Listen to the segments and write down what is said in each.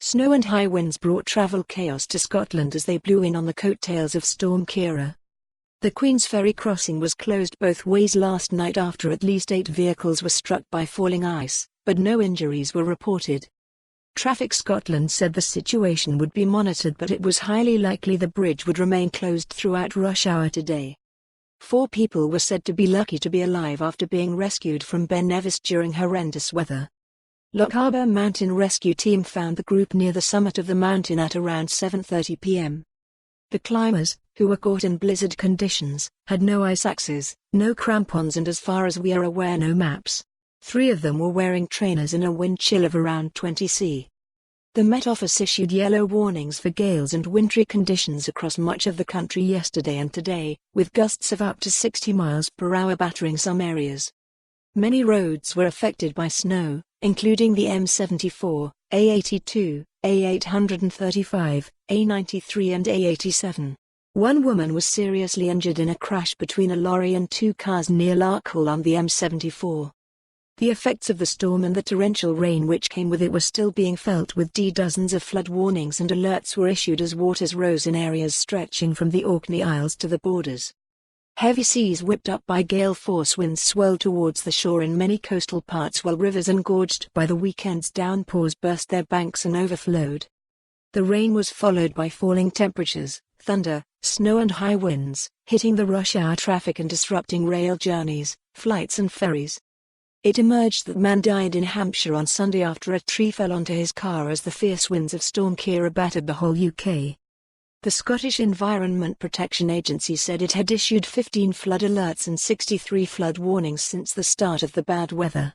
Snow and high winds brought travel chaos to Scotland as they blew in on the coattails of Storm Ciara. The Queensferry Crossing was closed both ways last night after at least 8 vehicles were struck by falling ice, but no injuries were reported. Traffic Scotland said the situation would be monitored, but it was highly likely the bridge would remain closed throughout rush hour today. 4 people were said to be lucky to be alive after being rescued from Ben Nevis during horrendous weather. Lochaber Mountain Rescue Team found the group near the summit of the mountain at around 7:30 p.m. The climbers, who were caught in blizzard conditions, had no ice axes, no crampons and, as far as we are aware, no maps. 3 of them were wearing trainers in a wind chill of around 20 C. The Met Office issued yellow warnings for gales and wintry conditions across much of the country yesterday and today, with gusts of up to 60 miles per hour battering some areas. Many roads were affected by snow, including the M74, A82, A835, A93 and A87. One woman was seriously injured in a crash between a lorry and 2 cars near Larkhall on the M74. The effects of the storm and the torrential rain which came with it were still being felt, with dozens of flood warnings and alerts were issued as waters rose in areas stretching from the Orkney Isles to the borders. Heavy seas whipped up by gale force winds swirled towards the shore in many coastal parts, while rivers engorged by the weekend's downpours burst their banks and overflowed. The rain was followed by falling temperatures, thunder, snow and high winds, hitting the rush hour traffic and disrupting rail journeys, flights and ferries. It emerged that man died in Hampshire on Sunday after a tree fell onto his car as the fierce winds of Storm Ciara battered the whole UK. The Scottish Environment Protection Agency said it had issued 15 flood alerts and 63 flood warnings since the start of the bad weather.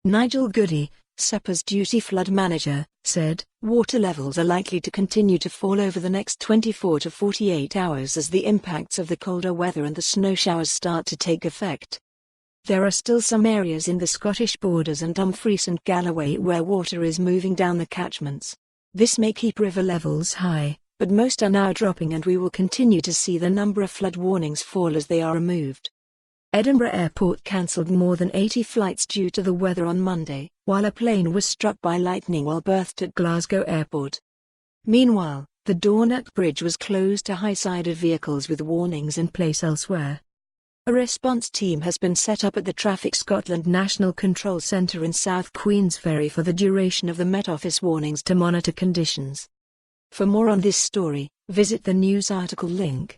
Nigel Goody, SEPA's duty flood manager, said, "Water levels are likely to continue to fall over the next 24 to 48 hours as the impacts of the colder weather and the snow showers start to take effect. There are still some areas in the Scottish borders and Dumfries and Galloway where water is moving down the catchments. This may keep river levels high, but most are now dropping and we will continue to see the number of flood warnings fall as they are removed." Edinburgh Airport cancelled more than 80 flights due to the weather on Monday, while a plane was struck by lightning while berthed at Glasgow Airport. Meanwhile, the Dornoch Bridge was closed to high-sided vehicles with warnings in place elsewhere. A response team has been set up at the Traffic Scotland National Control Centre in South Queensferry for the duration of the Met Office warnings to monitor conditions. For more on this story, visit the news article link.